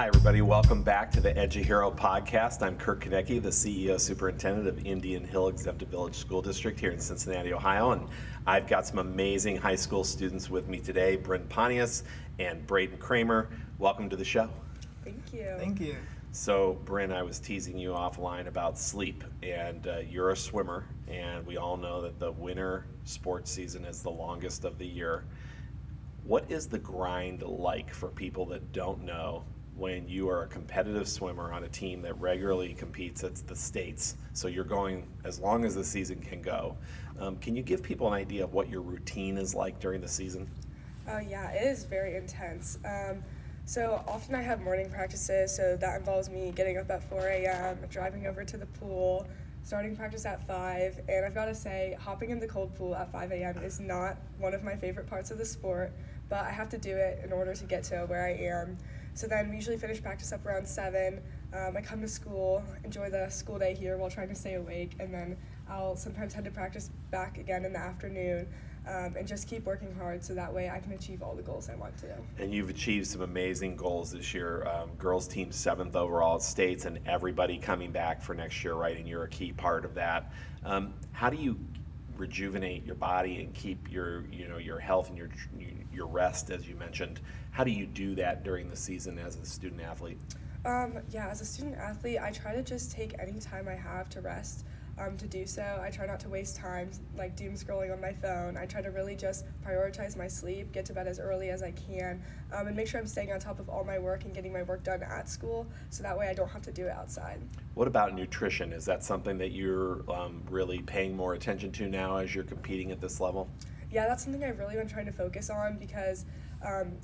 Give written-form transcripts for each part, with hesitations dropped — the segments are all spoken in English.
Hi, everybody. Welcome back to the EduHERO Podcast. I'm Kirk Koennecke, the CEO Superintendent of Indian Hill Exempted Village School District here in Cincinnati, Ohio. And I've got some amazing high school students with me today, Brynne Pontius and Bradan Kramer. Welcome to the show. Thank you. Thank you. So, Brynne, I was teasing you offline about sleep, and you're a swimmer, and we all know that the winter sports season is the longest of the year. What is the grind like for people that don't know when you are a competitive swimmer on a team that regularly competes at the states, so you're going as long as the season can go? Can you give people an idea of what your routine is like during the season? Yeah, it is very intense. So often I have morning practices, so that involves me getting up at 4 a.m., driving over to the pool, starting practice at 5, and I've got to say, hopping in the cold pool at 5 a.m. is not one of my favorite parts of the sport, but I have to do it in order to get to where I am. So then we usually finish practice up around 7. I come to school, enjoy the school day here while trying to stay awake, and then I'll sometimes head to practice back again in the afternoon, and just keep working hard so that way I can achieve all the goals I want to. And you've achieved some amazing goals this year. Girls team 7th overall at states, and everybody coming back for next year, right? And you're a key part of that. How do you rejuvenate your body and keep your health and your rest, as you mentioned? How do you do that during the season as a student athlete? As a student athlete, I try to just take any time I have to rest to do so. I try not to waste time like doom scrolling on my phone. I try to really just prioritize my sleep, get to bed as early as I can, and make sure I'm staying on top of all my work and getting my work done at school, so that way I don't have to do it outside. What about nutrition? Is that something that you're really paying more attention to now as you're competing at this level? Yeah, that's something I've really been trying to focus on because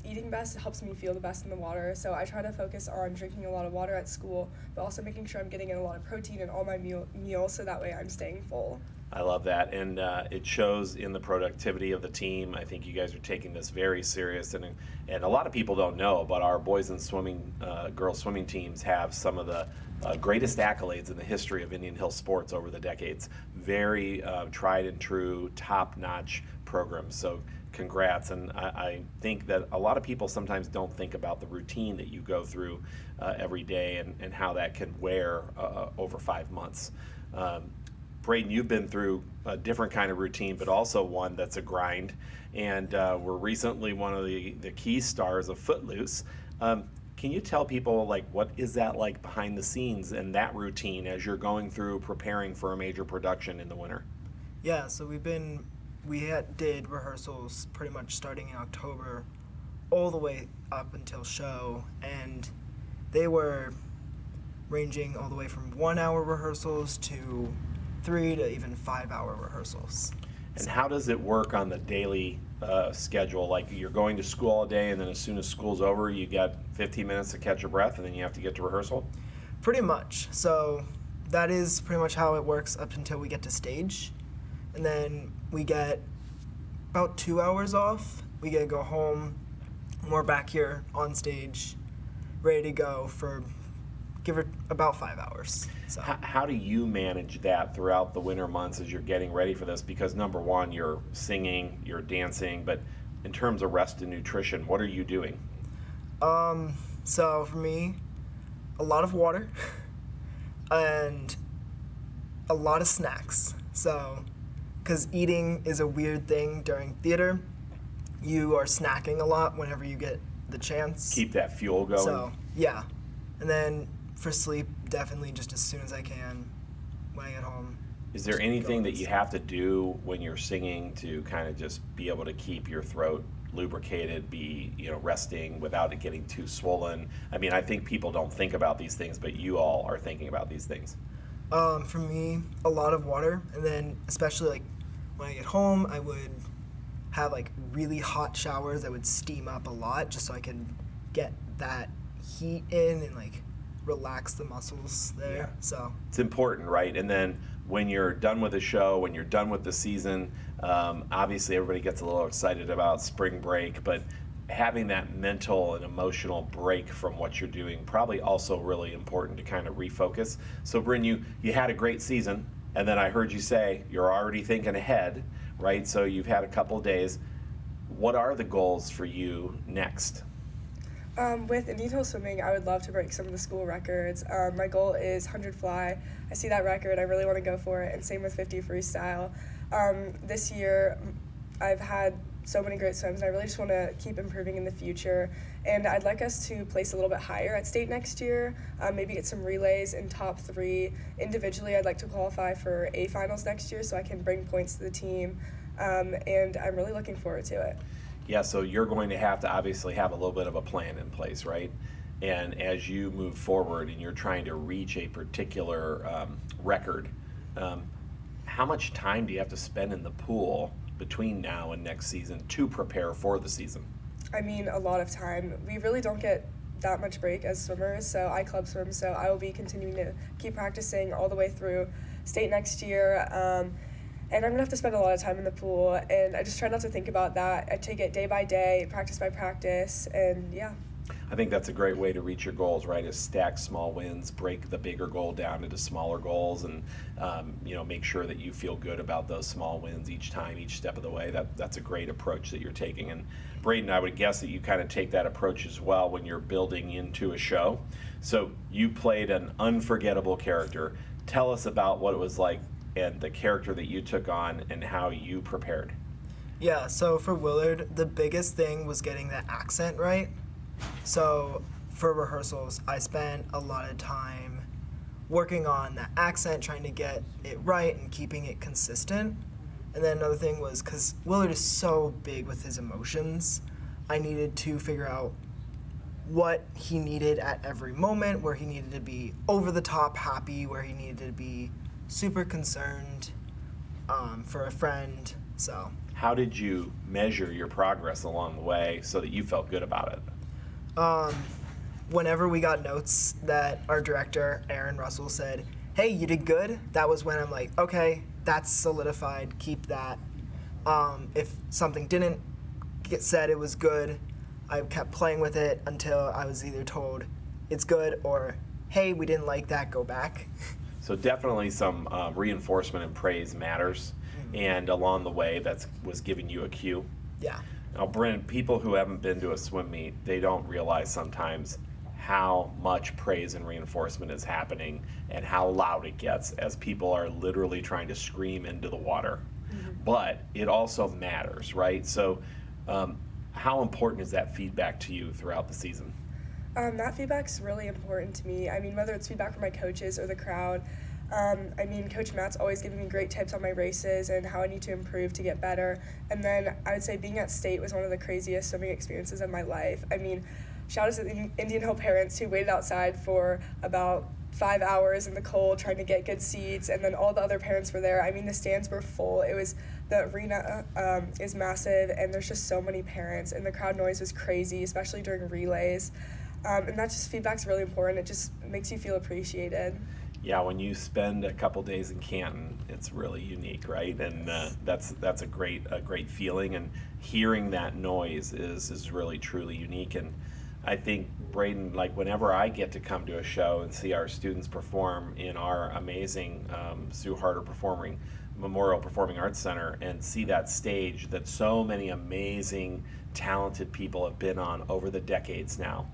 eating best helps me feel the best in the water. So I try to focus on drinking a lot of water at school, but also making sure I'm getting in a lot of protein in all my meals so that way I'm staying full. I love that, and it shows in the productivity of the team. I think you guys are taking this very serious, and a lot of people don't know, but our boys and girls swimming teams have some of the greatest accolades in the history of Indian Hill sports over the decades. Very tried and true, top-notch programs. So congrats, and I think that a lot of people sometimes don't think about the routine that you go through every day and how that can wear over 5 months. Bradan, you've been through a different kind of routine, but also one that's a grind, and we're recently one of the key stars of Footloose. Can you tell people, like, what is that like behind the scenes and that routine as you're going through preparing for a major production in the winter? Yeah, so we did rehearsals pretty much starting in October all the way up until show, and they were ranging all the way from 1-hour rehearsals to 3 to even 5-hour rehearsals. And how does it work on the daily schedule? Like, you're going to school all day, and then as soon as school's over, you got 15 minutes to catch your breath, and then you have to get to rehearsal? Pretty much. So that is pretty much how it works up until we get to stage. And then we get about 2 hours off. We get to go home, and we're back here on stage, ready to go for give it about 5 hours. So How do you manage that throughout the winter months as you're getting ready for this? Because number one, you're singing, you're dancing, but in terms of rest and nutrition, what are you doing? So for me, a lot of water and a lot of snacks. So, because eating is a weird thing during theater, you are snacking a lot whenever you get the chance. Keep that fuel going. So, yeah. And then for sleep, definitely just as soon as I can when I get home. Is there anything that you have to do when you're singing to kind of just be able to keep your throat lubricated, be resting without it getting too swollen? I mean, I think people don't think about these things, but you all are thinking about these things. For me, a lot of water, and then especially like when I get home, I would have like really hot showers. I would steam up a lot just so I could get that heat in and like relax the muscles there. Yeah. So it's important, right? And then when you're done with the show, when you're done with the season, obviously everybody gets a little excited about spring break, but having that mental and emotional break from what you're doing probably also really important to kind of refocus. So Brynne, you had a great season, and then I heard you say you're already thinking ahead, right? So you've had a couple of days. What are the goals for you next? With Indian Hill Swimming, I would love to break some of the school records. My goal is 100 fly. I see that record, I really want to go for it, and same with 50 freestyle. This year, I've had so many great swims, and I really just want to keep improving in the future. And I'd like us to place a little bit higher at state next year, maybe get some relays in top 3. Individually, I'd like to qualify for A finals next year so I can bring points to the team, and I'm really looking forward to it. Yeah, so you're going to have to obviously have a little bit of a plan in place, right? And as you move forward and you're trying to reach a particular record, how much time do you have to spend in the pool between now and next season to prepare for the season? I mean, a lot of time. We really don't get that much break as swimmers, so I club swim, so I will be continuing to keep practicing all the way through state next year. And I'm gonna have to spend a lot of time in the pool, and I just try not to think about that. I take it day by day, practice by practice, and yeah. I think that's a great way to reach your goals, right? Is stack small wins, break the bigger goal down into smaller goals, and make sure that you feel good about those small wins each time, each step of the way. That's a great approach that you're taking. And Bradan, I would guess that you kind of take that approach as well when you're building into a show. So you played an unforgettable character. Tell us about what it was like and the character that you took on and how you prepared. Yeah, so for Willard, the biggest thing was getting that accent right. So for rehearsals, I spent a lot of time working on that accent, trying to get it right and keeping it consistent. And then another thing was, because Willard is so big with his emotions, I needed to figure out what he needed at every moment, where he needed to be over the top happy, where he needed to be super concerned for a friend. So how did you measure your progress along the way so that you felt good about it? Whenever we got notes that our director, Aaron Russell, said, hey, you did good, that was when I'm like, okay, that's solidified, keep that. If something didn't get said it was good, I kept playing with it until I was either told it's good or, hey, we didn't like that, go back. So definitely some reinforcement and praise matters, and along the way that was giving you a cue. Yeah. Now, Brynne, people who haven't been to a swim meet, they don't realize sometimes how much praise and reinforcement is happening and how loud it gets as people are literally trying to scream into the water. But it also matters, right? So how important is that feedback to you throughout the season? That feedback's really important to me. I mean, whether it's feedback from my coaches or the crowd. Coach Matt's always giving me great tips on my races and how I need to improve to get better. And then I would say being at state was one of the craziest swimming experiences of my life. I mean, shout out to the Indian Hill parents who waited outside for about 5 hours in the cold trying to get good seats, and then all the other parents were there. I mean, the stands were full. The arena is massive, and there's just so many parents, and the crowd noise was crazy, especially during relays. And that just feedback's really important. It just makes you feel appreciated. Yeah, when you spend a couple days in Canton, it's really unique, right? And that's a great feeling. And hearing that noise is really truly unique. And I think, Bradan, like whenever I get to come to a show and see our students perform in our amazing Sue Harder Memorial Performing Arts Center and see that stage that so many amazing, talented people have been on over the decades now,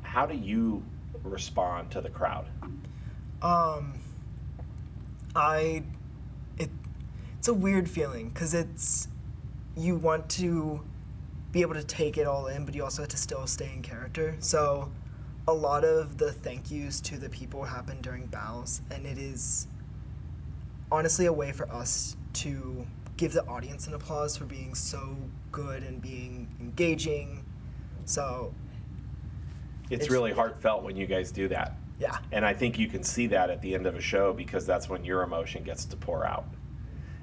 how do you respond to the crowd? It's a weird feeling because you want to be able to take it all in, but you also have to still stay in character. So a lot of the thank yous to the people happen during bows, and it is honestly a way for us to give the audience an applause for being so good and being engaging. So it's really heartfelt when you guys do that. Yeah. And I think you can see that at the end of a show because that's when your emotion gets to pour out.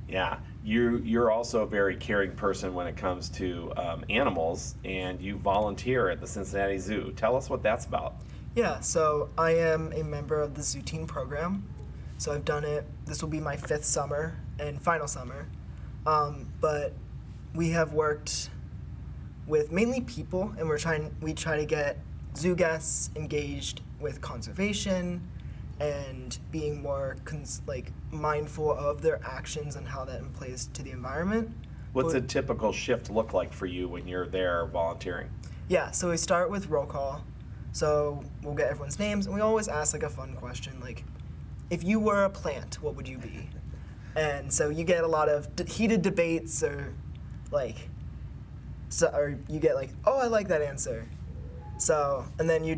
Yeah. You're also a very caring person when it comes to animals, and you volunteer at the Cincinnati Zoo. Tell us what that's about. Yeah, so I am a member of the Zoo Team program. So I've done it. This will be my 5th summer and final summer. But we have worked with mainly people, and we try to get zoo guests engaged with conservation and being more mindful of their actions and how that plays to the environment. What's a typical shift look like for you when you're there volunteering? Yeah, so we start with roll call. So we'll get everyone's names, and we always ask like a fun question, like, if you were a plant, what would you be? And so you get a lot of heated debates, or like, or you get like, oh, I like that answer. So, and then you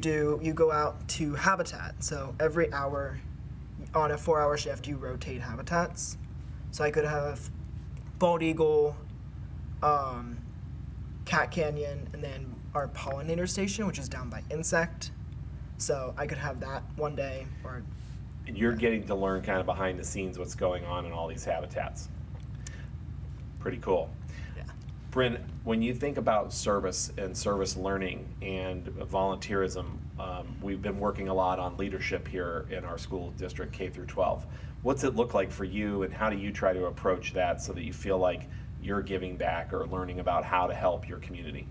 go out to habitat. So every hour, on a 4-hour shift, you rotate habitats. So I could have bald eagle, Cat Canyon, and then our pollinator station, which is down by insect. So I could have that one day, or. And you're getting to learn kind of behind the scenes what's going on in all these habitats. Pretty cool. Yeah. Brynne, when you think about service and service learning and volunteerism, we've been working a lot on leadership here in our school district, K through 12. What's it look like for you, and how do you try to approach that so that you feel like you're giving back or learning about how to help your community?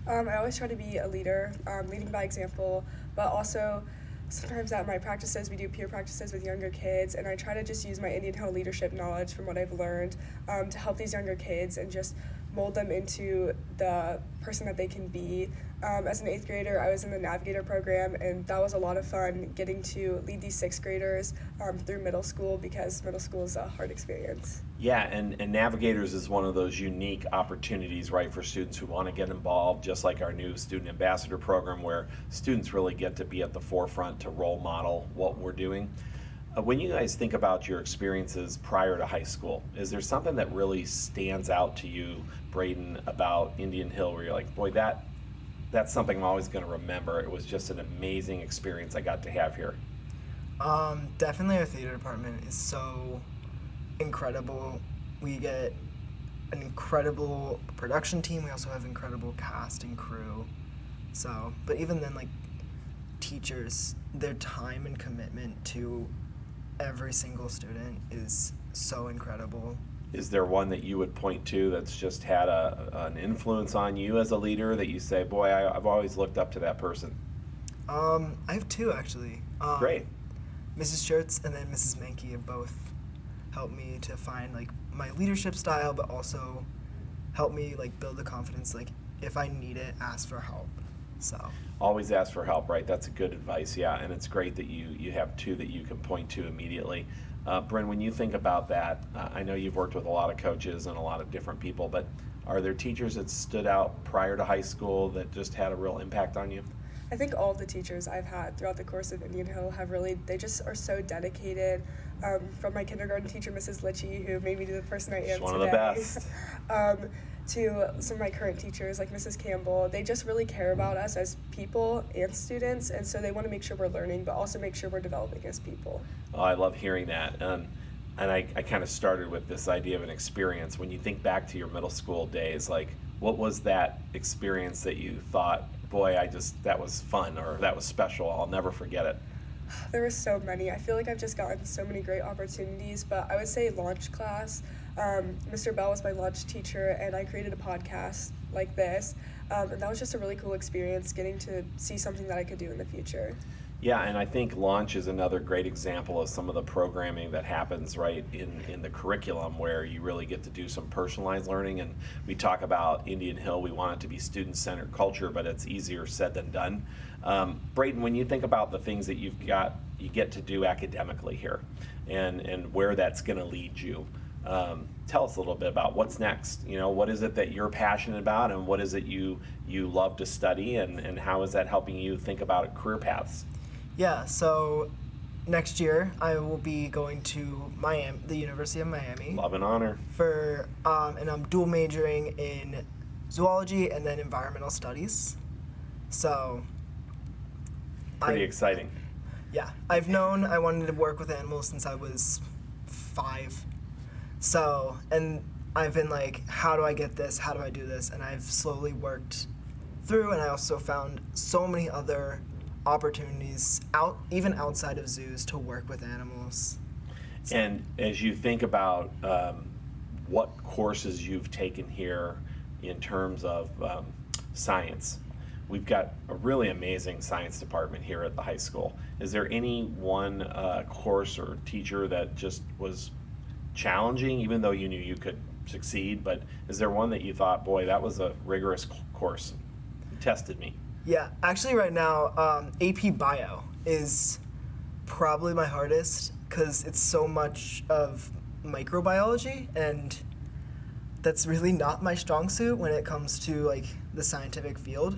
I always try to be a leader, leading by example, but also sometimes at my practices, we do peer practices with younger kids, and I try to just use my Indian Hill leadership knowledge from what I've learned to help these younger kids and just mold them into the person that they can be. As an 8th grader, I was in the Navigator program, and that was a lot of fun getting to lead these 6th graders through middle school, because middle school is a hard experience. Yeah, and Navigators is one of those unique opportunities, right, for students who want to get involved, just like our new Student Ambassador program, where students really get to be at the forefront to role model what we're doing. When you guys think about your experiences prior to high school, is there something that really stands out to you, Bradan, about Indian Hill, where you're like, boy, that's something I'm always going to remember. It was just an amazing experience I got to have here. Definitely our theater department is so incredible. We get an incredible production team. We also have incredible cast and crew. So, but even then, like, teachers, their time and commitment to every single student is so incredible. Is there one that you would point to that's just had an influence on you as a leader that you say, boy, I've always looked up to that person? I have 2, actually. Great. Mrs. Schertz and then Mrs. Mankey have both helped me to find like my leadership style, but also helped me like build the confidence, like if I need it, ask for help. So always ask for help, right? That's a good advice, yeah. And it's great that you have 2 that you can point to immediately. Brynne, when you think about that, I know you've worked with a lot of coaches and a lot of different people, but are there teachers that stood out prior to high school that just had a real impact on you? I think all of the teachers I've had throughout the course of Indian Hill have they just are so dedicated. From my kindergarten teacher, Mrs. Litchie, who made me the person I am She's today. one of the best. To some of my current teachers, like Mrs. Campbell, they just really care about us as people and students, and so they want to make sure we're learning, but also make sure we're developing as people. Oh, I love hearing that. And I kind of started with this idea of an experience. When you think back to your middle school days, like, what was that experience that you thought, boy, that was fun, or that was special, I'll never forget it? There were so many. I feel like I've just gotten so many great opportunities, but I would say launch class. Mr. Bell was my launch teacher, and I created a podcast like this, and that was just a really cool experience, getting to see something that I could do in the future. Yeah, and I think Launch is another great example of some of the programming that happens right in the curriculum, where you really get to do some personalized learning. And we talk about Indian Hill, we want it to be student-centered culture, but it's easier said than done. Bradan, when you think about the things that you get to do academically here, and where that's going to lead you, tell us a little bit about what's next. You know, what is it that you're passionate about, and what is it you love to study, and how is that helping you think about career paths? Yeah, so next year I will be going to Miami, the University of Miami. Love and honor. And I'm dual majoring in zoology and then environmental studies. So Pretty exciting. Yeah, I've known I wanted to work with animals since I was 5. So, and I've been like, how do I get this? How do I do this? And I've slowly worked through, and I also found so many other opportunities even outside of zoos to work with animals. So. And as you think about what courses you've taken here in terms of science, we've got a really amazing science department here at the high school. Is there any one course or teacher that just was challenging, even though you knew you could succeed, but is there one that you thought, boy, that was a rigorous course? tested me. Yeah, actually right now, AP Bio is probably my hardest because it's so much of microbiology, and that's really not my strong suit when it comes to like the scientific field.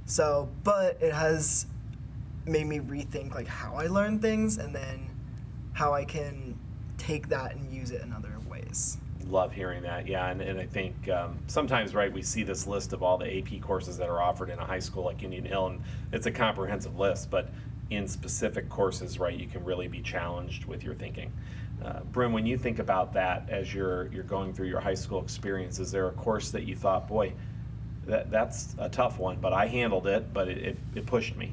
So, but it has made me rethink like how I learn things and then how I can take that and use it in other ways. Love hearing that. Yeah, and I think sometimes, right, we see this list of all the AP courses that are offered in a high school like Indian Hill, and it's a comprehensive list, but in specific courses, right, you can really be challenged with your thinking. Brynne, when you think about that as you're going through your high school experience, is there a course that you thought, boy, that's a tough one, but I handled it, but it pushed me?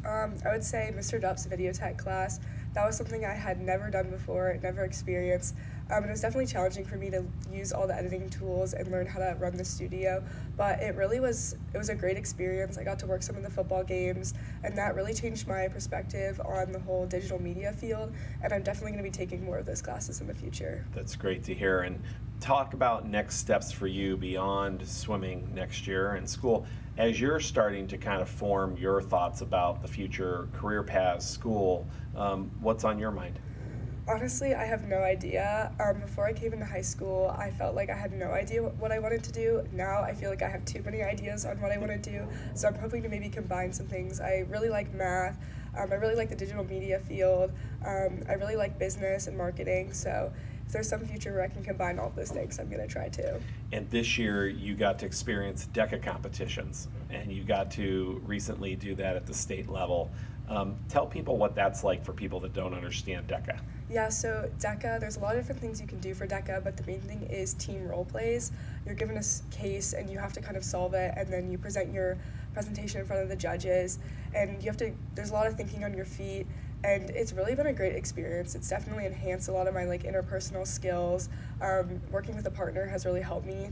I would say Mr. Dupp's video tech class. That was something I had never done before, never experienced. It was definitely challenging for me to use all the editing tools and learn how to run the studio, but it was a great experience. I got to work some of the football games, and that really changed my perspective on the whole digital media field, and I'm definitely going to be taking more of those classes in the future. That's great to hear. And talk about next steps for you beyond swimming next year in school. As you're starting to kind of form your thoughts about the future career paths, school, what's on your mind? Honestly, I have no idea. Before I came into high school, I felt like I had no idea what I wanted to do. Now I feel like I have too many ideas on what I want to do, so I'm hoping to maybe combine some things. I really like math. I really like the digital media field. I really like business and marketing, so if there's some future where I can combine all of those things, I'm going to try to. And this year you got to experience DECA competitions, and you got to recently do that at the state level. Tell people what that's like for people that don't understand DECA. Yeah, so DECA, there's a lot of different things you can do for DECA, but the main thing is team role plays. You're given a case and you have to kind of solve it, and then you present your presentation in front of the judges, and there's a lot of thinking on your feet, and it's really been a great experience. It's definitely enhanced a lot of my interpersonal skills. Working with a partner has really helped me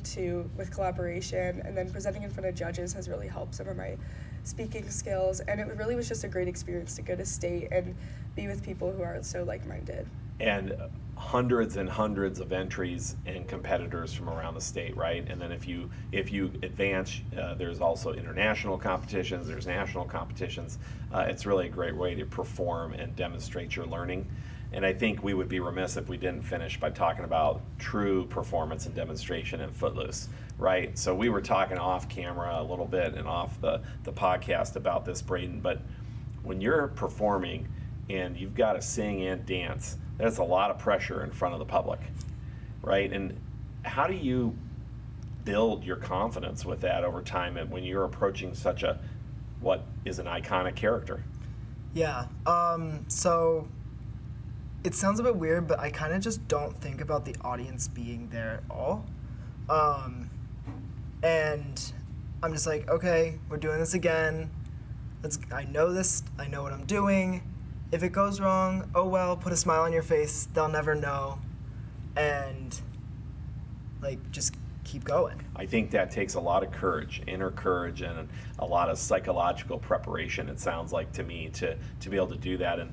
with collaboration, and then presenting in front of judges has really helped some of my speaking skills, and it really was just a great experience to go to state and be with people who are so like-minded. And hundreds and hundreds of entries and competitors from around the state, right? And then if you advance, there's also international competitions, there's national competitions. It's really a great way to perform and demonstrate your learning. And I think we would be remiss if we didn't finish by talking about true performance and demonstration in Footloose, right? So we were talking off camera a little bit and off the podcast about this, Bradan, but when you're performing and you've got to sing and dance, that's a lot of pressure in front of the public, right? And how do you build your confidence with that over time and when you're approaching such what is an iconic character? Yeah, so it sounds a bit weird, but I kind of just don't think about the audience being there at all. And I'm just like, okay, we're doing this again. I know this, I know what I'm doing. If it goes wrong, oh well, put a smile on your face, they'll never know. And just keep going. I think that takes a lot of courage, inner courage, and a lot of psychological preparation, it sounds like to me, to be able to do that. And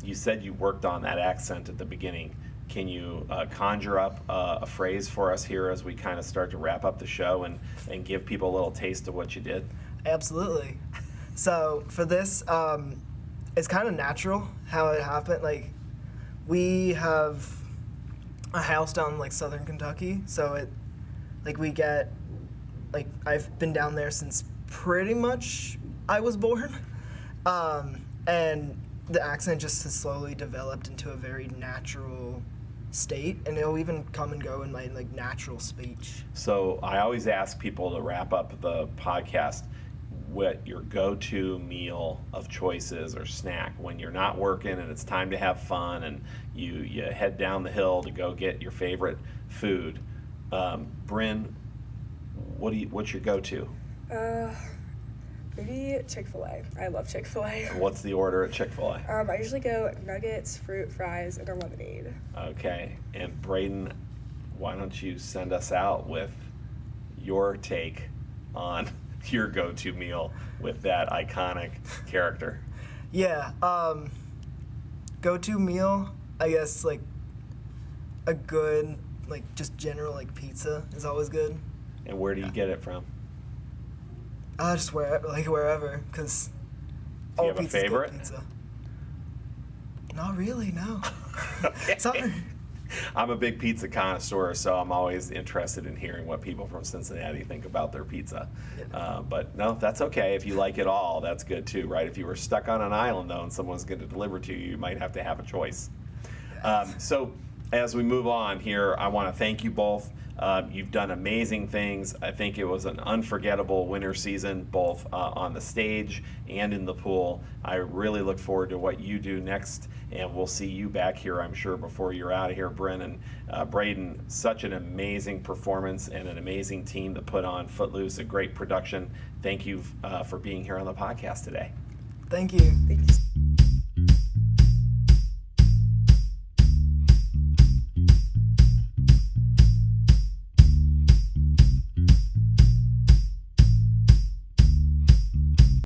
you said you worked on that accent at the beginning. Can you conjure up a phrase for us here as we kind of start to wrap up the show and give people a little taste of what you did? Absolutely. So for this, it's kind of natural how it happened. We have a house down in southern Kentucky, so we get I've been down there since pretty much I was born, and the accent just has slowly developed into a very natural state, and it'll even come and go in my natural speech. So I always ask people to wrap up the podcast what your go-to meal of choices or snack when you're not working and it's time to have fun and you head down the hill to go get your favorite food. Brynne, what's your go-to? Maybe Chick-fil-A. I love Chick-fil-A. What's the order at Chick-fil-A? I usually go nuggets, fruit, fries, and a lemonade. Okay. And Bradan, why don't you send us out with your take on your go-to meal with that iconic character? Yeah. Go-to meal, I guess, a good, just general, pizza is always good. And where do you get it from? Just wherever, because Do you have a favorite? Pizza. Not really, no. Okay. Something. I'm a big pizza connoisseur, so I'm always interested in hearing what people from Cincinnati think about their pizza. Yeah. But no, that's okay. If you like it all, that's good too, right? If you were stuck on an island, though, and someone's going to deliver to you, you might have to have a choice. So as we move on here, I want to thank you both. You've done amazing things. I think it was an unforgettable winter season, both on the stage and in the pool. I really look forward to what you do next, and we'll see you back here, I'm sure, before you're out of here, Brynne and Bradan. Such an amazing performance and an amazing team to put on Footloose, a great production. Thank you for being here on the podcast today. Thank you. Thank you.